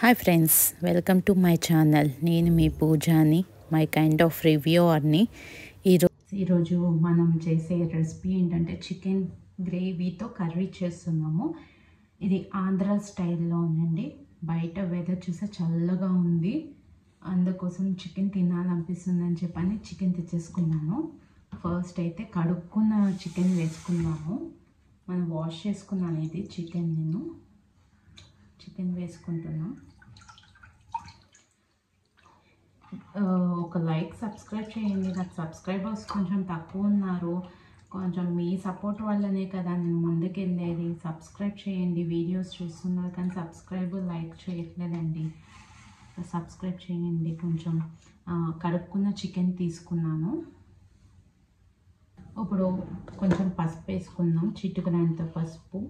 Hi friends, welcome to my channel. నేను మీ పూజాని, my kind of రివ్యూవర్ని. ఈరోజు మనం చేసే రెసిపీ ఏంటంటే చికెన్ గ్రేవీతో కర్రీ చేస్తున్నాము. ఇది ఆంధ్ర స్టైల్లో ఉందండి. బయట వెదర్ చూసే చల్లగా ఉంది, అందుకోసం చికెన్ తినాలనిపిస్తుందని చెప్పని చికెన్ తెచ్చేసుకున్నాను. ఫస్ట్ అయితే కడుక్కున్న చికెన్ వేసుకున్నాము. మనం వాష్ చేసుకున్నాను. ఇది చికెన్ వేసుకుంటున్నా. ఒక లైక్, సబ్స్క్రైబ్ చేయండి. నాకు సబ్స్క్రైబర్స్ కొంచెం తక్కువ ఉన్నారు. కొంచెం మీ సపోర్ట్ వల్లనే కదా నేను ముందుకెళ్ళేది. సబ్స్క్రైబ్ చేయండి. వీడియోస్ చూస్తున్నారు కానీ లైక్ చేయట్లేదండి. సబ్స్క్రైబ్ చేయండి. కడుక్కున్న చికెన్ తీసుకున్నాను. ఇప్పుడు కొంచెం పసుపు వేసుకుందాం. చిటికెడంత పసుపు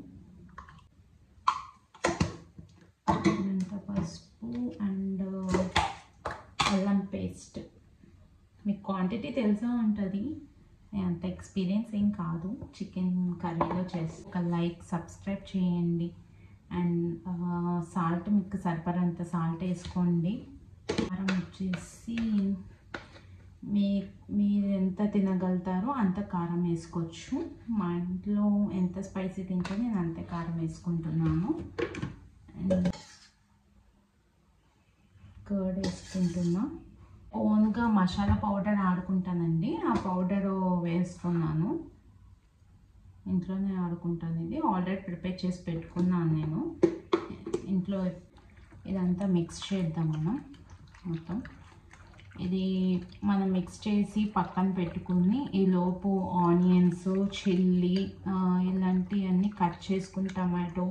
అండ్ అల్లం పేస్ట్. మీకు క్వాంటిటీ తెలిసే ఉంటుంది, అంత ఎక్స్పీరియన్స్ ఏం కాదు చికెన్ కర్రీలో చేసి. ఒక లైక్, సబ్స్క్రైబ్ చేయండి. అండ్ సాల్ట్ మీకు సరిపడంత సాల్ట్ వేసుకోండి. కారం వచ్చేసి మీరు ఎంత తినగలుగుతారో అంత కారం వేసుకోవచ్చు. మా ఇంట్లో ఎంత స్పైసీ తింటే నేను అంతే కారం వేసుకుంటున్నాను. అండ్ కర్డ్ వేసుకుంటున్నా. ఓన్గా మసాలా పౌడర్ ఆడుకుంటానండి. ఆ పౌడరు వేస్తున్నాను. ఇంట్లోనే ఆడుకుంటాను. ఇది ఆల్రెడీ ప్రిపేర్ చేసి పెట్టుకున్నాను నేను ఇంట్లో. ఇదంతా మిక్స్ చేద్దాం మనం మొత్తం. ఇది మనం మిక్స్ చేసి పక్కన పెట్టుకుని ఈలోపు ఆనియన్స్, చిల్లీ ఇలాంటివన్నీ కట్ చేసుకుని, టమాటో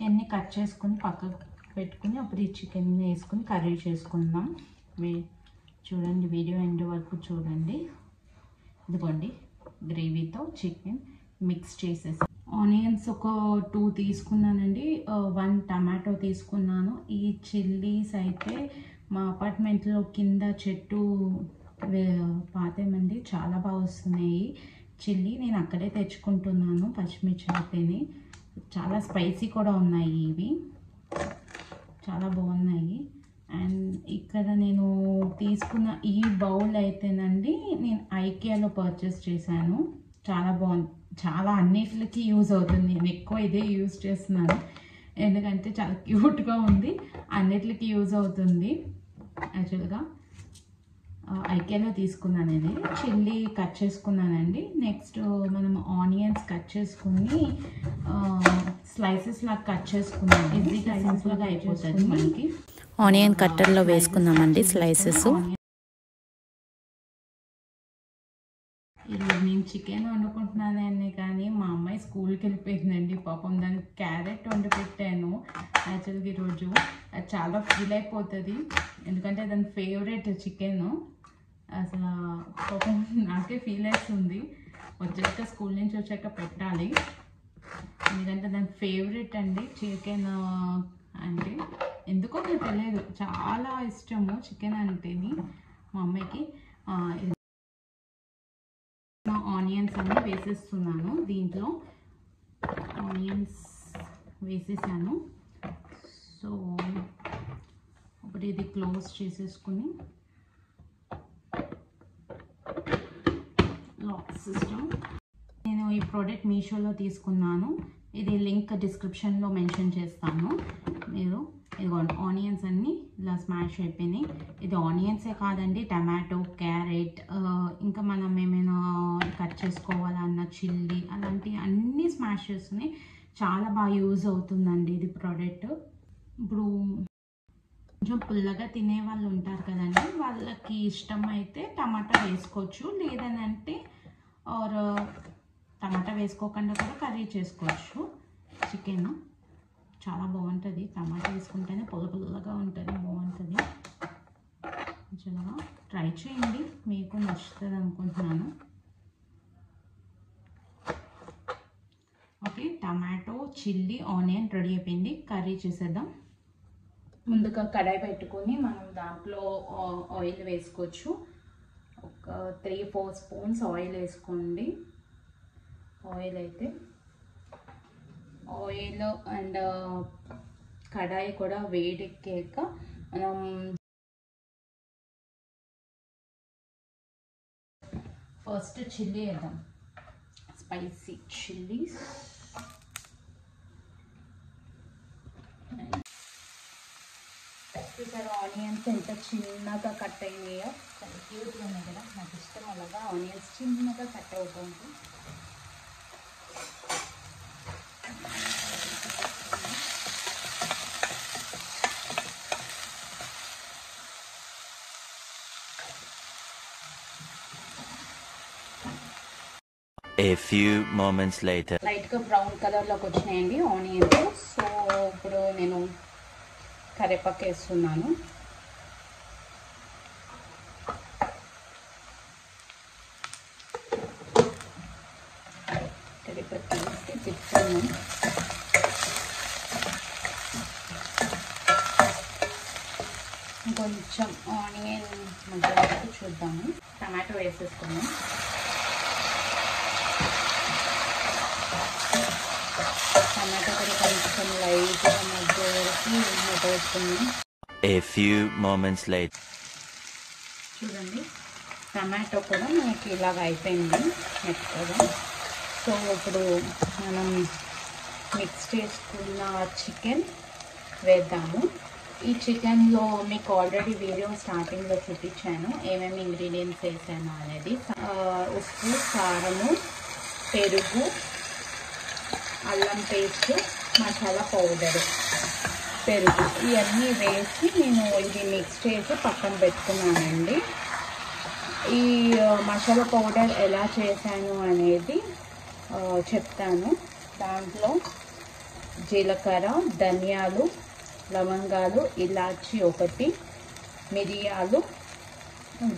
ఇవన్నీ కట్ చేసుకుని పక్కకు పెట్టుకుని అప్పుడు ఈ చికెన్ వేసుకుని కర్రీ చేసుకుందాం. చూడండి, వీడియో ఎండ్ వరకు చూడండి. ఇదిగోండి, గ్రేవీతో చికెన్ మిక్స్ చేసేసి ఆనియన్స్ ఒక 2 తీసుకున్నానండి. 1 టమాటో తీసుకున్నాను. ఈ చిల్లీస్ అయితే మా అపార్ట్మెంట్లో కింద చెట్టు పాతేమండి, చాలా బాగా వస్తున్నాయి చిల్లీ. నేను అక్కడే తెచ్చుకుంటున్నాను. పచ్చిమిర్చి అయితేనే చాలా స్పైసీ కూడా ఉన్నాయి. ఇవి చాలా బాగున్నాయి. అండ్ ఇక్కడ నేను తీసుకున్న ఈ బౌల్ అయితేనండి నేను ఐకియాలో పర్చేస్ చేశాను. చాలా బాగుంది. చాలా అన్నిటికి యూజ్ అవుతుంది. నేను ఎక్కువ ఇదే యూజ్ చేస్తున్నాను ఎందుకంటే చాలా క్యూట్గా ఉంది. అన్నిటికి యూజ్ అవుతుంది. యాక్చువల్గా ఐకియాలో తీసుకున్నాను. ఇది చిల్లీ కట్ చేసుకున్నానండి. నెక్స్ట్ మనం ఆనియన్స్ కట్ చేసుకుని స్లైసెస్ లాగా కట్ చేసుకున్నాను. ఈజీగా సింపుల్గా అయిపోతుంది మనకి. ఆనియన్ కట్టర్లో వేసుకుందామండి స్లైసెస్. ఈరోజు నేను చికెన్ వండుకుంటున్నానండి, కానీ మా అమ్మాయి స్కూల్కి వెళ్ళిపోయిందండి. పాపం దానికి క్యారెట్ వండి పెట్టాను. యాక్చువల్గా ఈరోజు అది చాలా ఫీల్ అయిపోతుంది ఎందుకంటే దాని ఫేవరెట్ చికెన్. అసలు పాపం నాకే ఫీల్ అవుతుంది. స్కూల్ నుంచి వచ్చాక పెట్టాలి ఎందుకంటే దాని ఫేవరెట్ అండి చికెన్. అంటే ఎందుకో నాకు తెలియదు, చాలా ఇష్టము చికెన్ అంటేని మా అమ్మాయికి. ఆనియన్స్ అన్నీ వేసేస్తున్నాను. దీంట్లో ఆనియన్స్ వేసేసాను. సో ఇప్పుడు ఇది క్లోజ్ చేసేసుకుని లాక్ సిస్టమ్. నేను ఈ ప్రోడక్ట్ మీషోలో తీసుకున్నాను. ఇది లింక్ డిస్క్రిప్షన్లో మెన్షన్ చేస్తాను. మీరు ఇదిగోండి, ఆనియన్స్ అన్నీ ఇలా స్మాష్ అయిపోయినాయి. ఇది ఆనియన్సే కాదండి, టమాటో, క్యారెట్, ఇంకా మనం ఏమైనా కట్ చేసుకోవాలన్న చిల్లీ, అలాంటివి అన్నీ స్మాష్ చేస్తున్నాయి. చాలా బాగా యూజ్ అవుతుందండి ఇది ప్రోడక్ట్. ఇప్పుడు కొంచెం పుల్లగా తినే వాళ్ళు ఉంటారు కదండి, వాళ్ళకి ఇష్టం అయితే టమాటా వేసుకోవచ్చు. లేదనంటే టమాటా వేసుకోకుండా కూడా కర్రీ చేసుకోవచ్చు. చికెన్ చాలా బాగుంటుంది. టమాటా వేసుకుంటేనే పుల్లగా ఉంటుంది, బాగుంటుంది. చాలా ట్రై చేయండి, మీకు నచ్చుతుంది అనుకుంటున్నాను. Okay, tomato, chilli, onion ready అయిపోయింది. కర్రీ చేసేద్దాం. ముందుగా కడాయి పెట్టుకొని మనం దాంట్లో ఆయిల్ వేసుకోవచ్చు. ఒక 3-4 స్పూన్స్ ఆయిల్ వేసుకోండి. ఆయిల్ అండ్ కడాయి కూడా వేడెక్కాక మనం ఫస్ట్ చిల్లీ వేద్దాం. Spicy chillies. చూసారు ఆనియన్స్ ఎంత చిన్నగా కట్ అయినాయో, చాలా క్యూట్గా ఉన్నాయి కదా. నాకు ఇష్టం అలాగా ఆనియన్స్ చిన్నగా కట్ అవుతుంది. A few moments later. లైట్గా బ్రౌన్ కలర్లోకి వచ్చినాయండి ఆనియన్స్. సో ఇప్పుడు నేను కరివేపాకు వేస్తున్నాను. కరివేపాకు వేసి తిప్పుతాను. కొంచెం ఆనియన్ మధ్యలో చూద్దాము. టమాటో వేసేసుకున్నాం. టమాటో కూడా కొంచెం లైట్గా మగ్గేసి మగ్గేసుకున్నాం. A few moments later. చూడండి టమాటో కూడా మనకి ఇలాగ అయిపోయింది మెత్తగా. సో ఇప్పుడు మనం మిక్స్ చేసుకున్న చికెన్ వేద్దాము. ఈ చికెన్లో మీకు ఆల్రెడీ వీడియో స్టార్టింగ్లో చూపించాను ఏమేమి ఇంగ్రీడియంట్స్ వేసాను అనేది. ఉప్పు, కారము, పెరుగు, అల్లం పేస్ట్, మసాలా పౌడరు, పెరుగు ఇవన్నీ వేసి నేను ఇది మిక్స్ చేసి పక్కన పెట్టుకున్నానండి. ఈ మసాలా పౌడర్ ఎలా చేశాను అనేది చెప్తాను. దాంట్లో జీలకర్ర, ధనియాలు, లవంగాలు, ఇలాచి ఒకటి, మిరియాలు,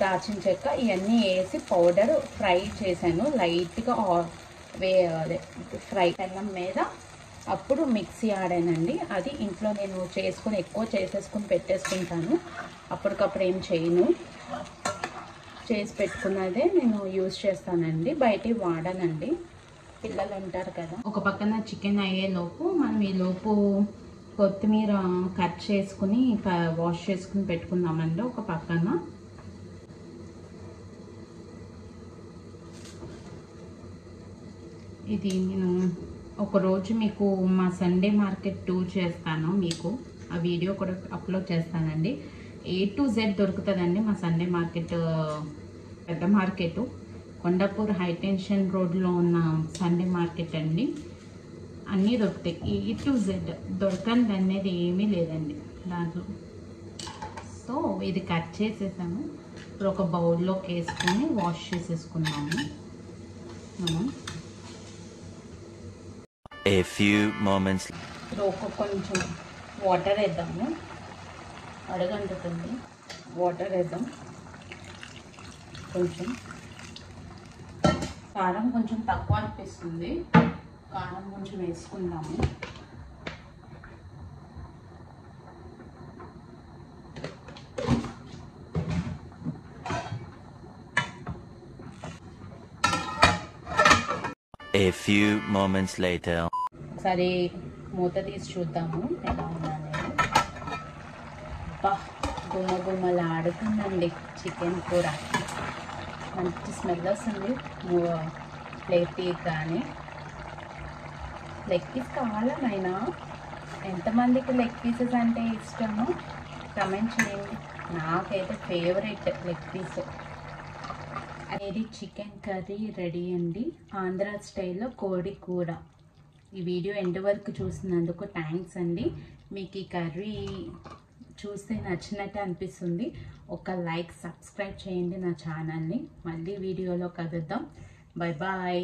దాచిన చెక్క ఇవన్నీ వేసి పౌడర్ ఫ్రై చేశాను. లైట్గా ఫ్రై అన్నం మీద అప్పుడు మిక్సీ ఆడానండి. అది ఇంట్లో నేను చేసుకుని ఎక్కువ చేసేసుకుని పెట్టేసుకుంటాను. అప్పటికప్పుడు ఏం చేయను. చేసి పెట్టుకున్నదే నేను యూజ్ చేస్తానండి. బయట వాడనండి. పిల్లలు ఉంటారు కదా. ఒక పక్కన చికెన్ అయ్యేలోపు మనం ఈలోపు కొత్తిమీర కట్ చేసుకుని వాష్ చేసుకుని పెట్టుకుందామండి ఒక పక్కన. ఇది నేను ఒకరోజు మీకు మా సండే మార్కెట్ టూర్ చేస్తాను. మీకు ఆ వీడియో కూడా అప్లోడ్ చేస్తానండి. A to Z దొరుకుతుందండి మా సండే మార్కెట్. పెద్ద మార్కెట్ కొండాపూర్ హైటెన్షన్ రోడ్లో ఉన్న సండే మార్కెట్ అండి. అన్నీ దొరుకుతాయి. A to Z దొరకండి అనేది ఏమీ లేదండి దాంట్లో. సో ఇది కట్ చేసేసాము. ఇప్పుడు ఒక బౌల్లోకి వేసుకొని వాష్ చేసేసుకున్నాము మనం. A few moments. కొంచెం వాటర్ వేద్దాము. అడగంటుంది. వాటర్ వేద్దాం. కొంచెం కారం కొంచెం తక్కువ అనిపిస్తుంది. కారం కొంచెం వేసుకుందాము. A few moments later. ఒకసారి మూత తీసి చూద్దాము ఎలా ఉందనేది. గుమ్మ గుమ్మలు ఆడుతుందండి చికెన్ కూర. మంచి స్మెల్ వస్తుంది ప్లేట్ తీయగానే. లెగ్ పీస్ కావాలా నాయనా? ఎంతమందికి లెగ్ పీసెస్ అంటే ఇష్టమో కమెంట్ చేయండి. నాకైతే ఫేవరెట్ లెగ్ పీస్. అనేది చికెన్ కర్రీ రెడీ అండి. ఆంధ్ర స్టైల్లో కోడి కూర. ఈ వీడియో ఎండ్ వరకు చూసినందుకు థ్యాంక్స్ అండి. మీకు ఈ కర్రీ చూస్తే నచ్చినట్టు అనిపిస్తుంది. ఒక లైక్, సబ్స్క్రైబ్ చేయండి నా ఛానల్ని. మళ్ళీ వీడియోలో కలుద్దాం. Bye bye.